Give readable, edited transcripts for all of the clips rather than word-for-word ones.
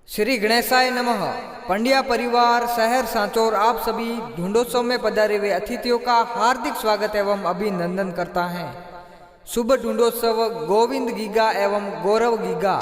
श्री गणेशाय नमः। पंड्या परिवार शहर सांचौर आप सभी ढूंढोत्सव में पधारे हुए अतिथियों का हार्दिक स्वागत एवं अभिनंदन करता है। शुभ ढूंढोत्सव गोविंद गीगा एवं गौरव गीगा।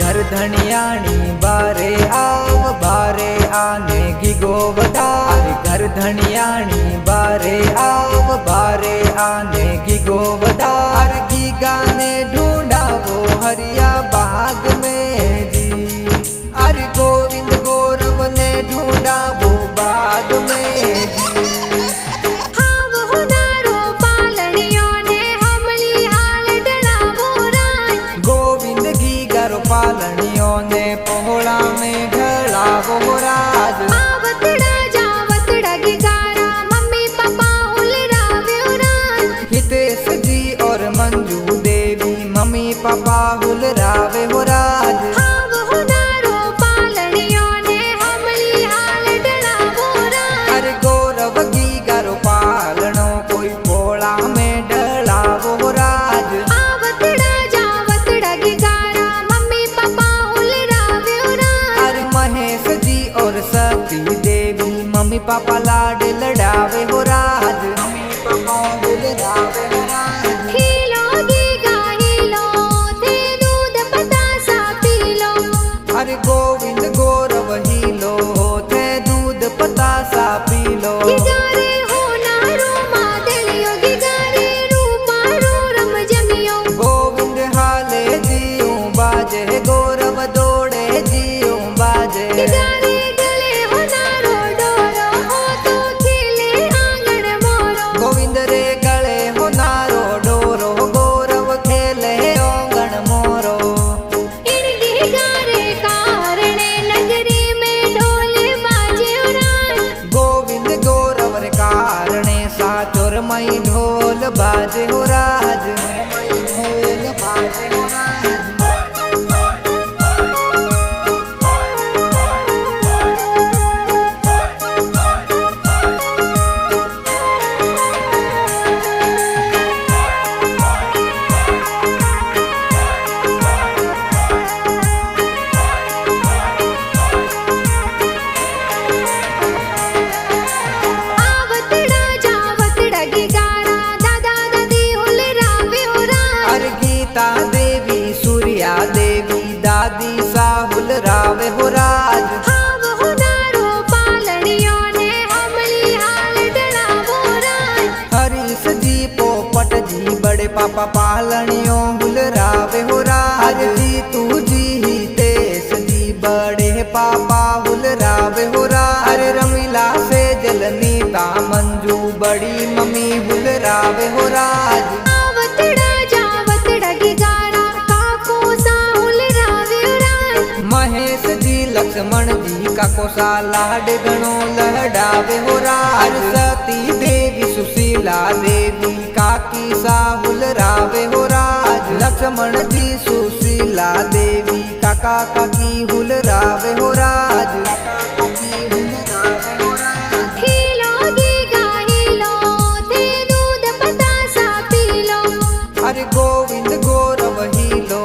घर धनियाणी बारे आव बारे आने की गोवदा। घर धनियाणी बारे आव बारे आने की गोवदा। गीगा ने ढूंढा वो हरिया बाग में जी। अरे गोविंद गौरव ने ढूंढा वो बाग में जी। पालनियों ने पोहड़ा में ढला वो राज। आवतड़ा जावतड़ा गिगारा मम्मी पापा हुलरावे राज। हितेश जी और मंजू देवी मम्मी पापा हुलरावे हो राज। पालनियों ने हमली हाल डला वो राज। अरे गौरव गीगा रो पालनो कोई पोहड़ा में ढला वो राज। आवतड़ा जावतड़ा गिगारा महेश जी और सती देवी मम्मी पापा लाड लड़ावे हो राज। मम्मी पापा लड़ावे हो राज। हीलो गीगा हीलो थे दूध पतासा पी लो। अरे गोविंद गौरव हीलो थे दूध पतासा पी लो। गिगारे हो नारो मादलियो गिगारे रूपा रो रम जमियो। गोविंद हाले जीऊ बाजे गौरव दौड़े जीऊ बाजे। गिगारे गले हो नारो डोरो हो तो खिले आंगन मोरो। गोविंद रे गले हो नारो डोरो गौरव खेले आंगन मोरो। इन गिगारे कारणे नगरी में ढोल बाजे उराज। गोविंद गौरव रे कारणे साचोर मई ढोल बाजे हो राज। ढोल बाजे हो राज। गीता देवी सूर्या देवी दादी साहुल रावे हो राज। पालनियों ने हमली हाल डला वो राज। हरीश जी पोपट जी बड़े पापा पालनियों हुल रावे हो राज। जी तू जी ही तेस जी बड़े पापा हुल रावे हो राज। अरे रमीला से जलनीता मंजू बड़ी मम्मी हुल रावे हो राज। महेश जी लक्ष्मण जी का कोसा लाड गणो लहडावे हो राज। सती देवी सुशीला देवी काकी साहुल रावे हो राज। लक्ष्मण जी सुशीला देवी काका काकी हुल रावे हो राज। अरे गोविंद गौरव हीलो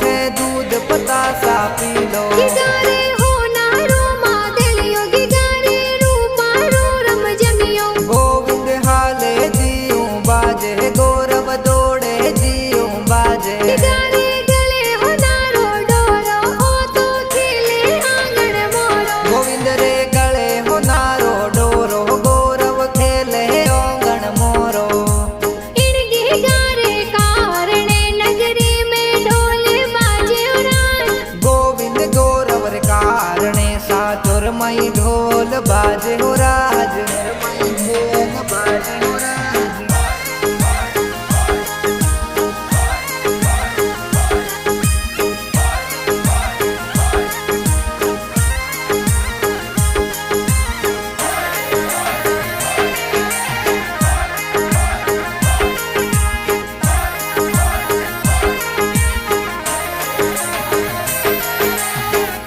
थे दूध पतासा पी लो। गिगारे हो नारो मादलियो गिगारे रूपा रो रम जमियो। गोविंद हाले जीऊ बाजे गौरव दौड़े जीऊ बाजे। गिगारे गले हो नारो डोरो हो तो खिले आंगन मोरो। गोविंद रे गले हो नारो डोरो गौरव खेले आंगन मोरो। इन गिगारे कारणे नगरी में ढोल बाजे उराज। गोविंद गौरव रे कारणे साचुर मई ढोल बाजे हो राज। ढोल बाजे हो राज।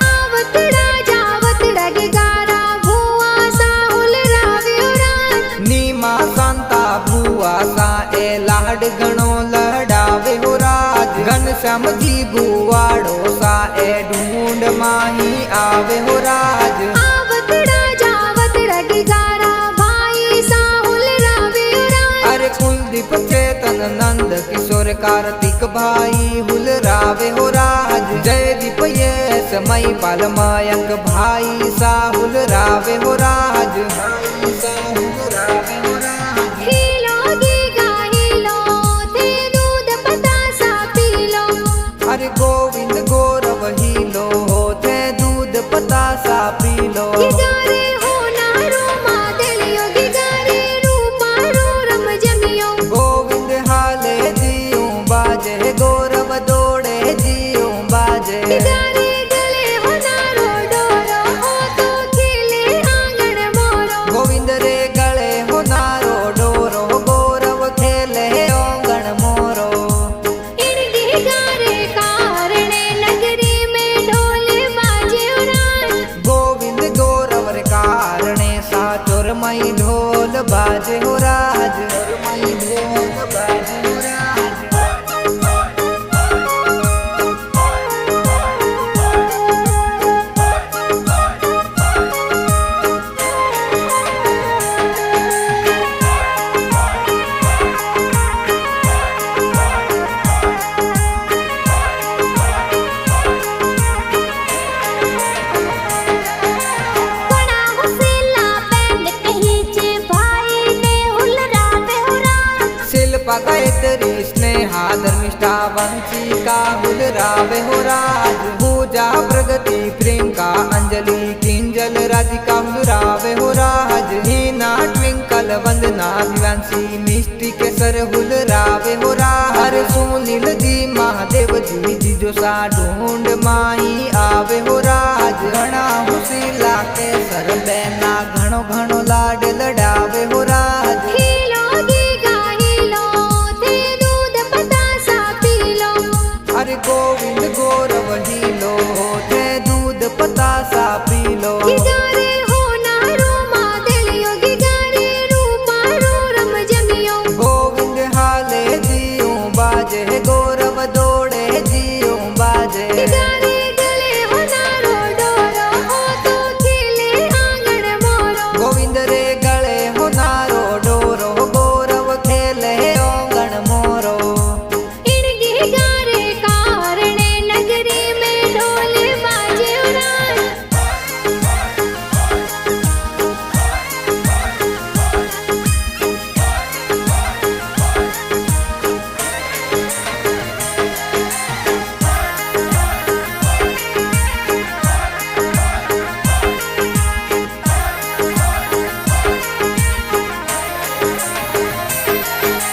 आवतड़ा जावतड़ा गिगारा घनश्याम जी बुवाड़ो सा ए ढूंढ माही आवे हो राज। आवतड़ा जावतड़ा की गारा भाई साहुल रावे हो राज। अरे कुलदीप चेतन नंद किशोर कार्तिक भाई हुल रावे हो राज। जयदीप यश मई पाल मयंक भाई साहुल रावे हो राज। भाई साहुल रावे हो राज। हिलो गीगा हिलो थे दूध पतासा पी लो। अरे गोविंद गौरव हिलो थे दूध पतासा पी लो। गिगारे हो नारो मादलियो गिगारे रूपा रो रम जमियो। गोविंद हाले जियो बाजे गौरव दौड़े जियो बाजे। गिगारे गले हो नारो डोरो हो तो खिले आंगन मोरो। गोविंद रे गले हो नारो डोरो गौरव खेले आंगन मोरो। इन गिगारे कारणे नगरी में ढोल बाजे हो राज। गोविंद गौरव रे कारणे सा चोरमई ढोल बाजे हो राज। चोरमई ढोल बाजे हो राज। बड़ा हुसेला बैंड कहीचे भाई ने हुल रावे हो राज। शिल्पा गायत्री स्नेहा धर्मिष्ठा वंशिका हुल रावे हो राज। पूजा प्रगति प्रियंका अंजलि किंजल राधिका हुल रावे हो राज। हीना ट्विंकल वंदना दिवांशी मिष्टी केसर हुल रावे हो राज। हर सुनील जी महादेव जी जीजो सा ढूंढ माही आवे हो राज। घना हुसीला केसर बैना घणो घणो लाड लडावे हो राज। हिलो गीगा हिलो थे दूध पतासा पी लो। अरे गोविंद गौरव हिलो थे दूध पतासा पी लो। गिगारे हो नारो मादलियो गिगारे रूपा रो रम जमियो। गोविंद हाले जियो बाजे गौरव दौड़े जियो बाजे। गिगारे गले हो नारो डोरो हो तो खिले आंगन मोरो। गोविंद रे गले हो नारो डोरो गौरव खेले आंगन मोरो। इन गिगारे कारणे नगरी में ढोल बाजे हो राज।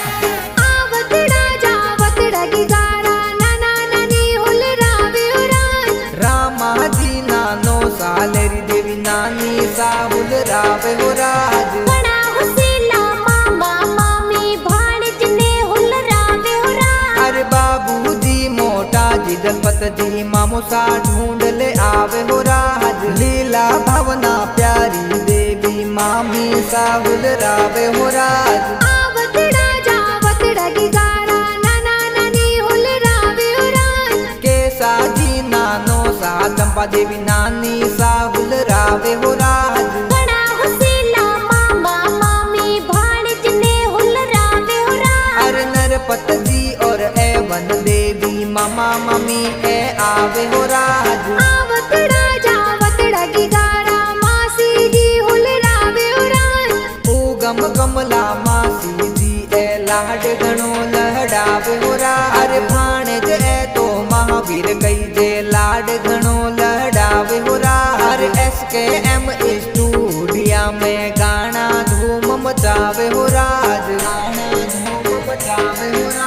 आवतड़ा जावतड़ा की गारा नाना नानी हुल रावे हो राज। रामा जी नानो सालेरी देवी नानी साहुल रावे हो राज। बड़ा हुसेला मामा मामी भाणज ने हुल रावे हो राज। अरे बाबू जी मोटा जी दलपत जी मामो सा ढूंढ ले आवे हो राज। लीला भावना प्यारी देवी मामी साहुल रावे हो राज। आवतड़ा जावतड़ा की गारा नाना नानी हुल रावे हो राज। केसा जी नानो सा चंपा देवी नानी साहुल रावे हो राज। बड़ा हुसेला मामा मामी भाणज ने हुल रावे हो राज। अरे नरपत जी और एवन देवी मामा मम्मी ए आवे हो राज। आवतड़ा जावतड़ा की गारा मासी जी हुल रावे हो राज। उगम कमला मासी जी ए लाड घणो लहडावे हो राज। अरे भाणेज ए तो महावीर कई जे लाड घणो लहडावे हो राज। अरे SKM स्टूडियो में गाना धूम मचावे हो राज। गाना धूम मचावे हो राज।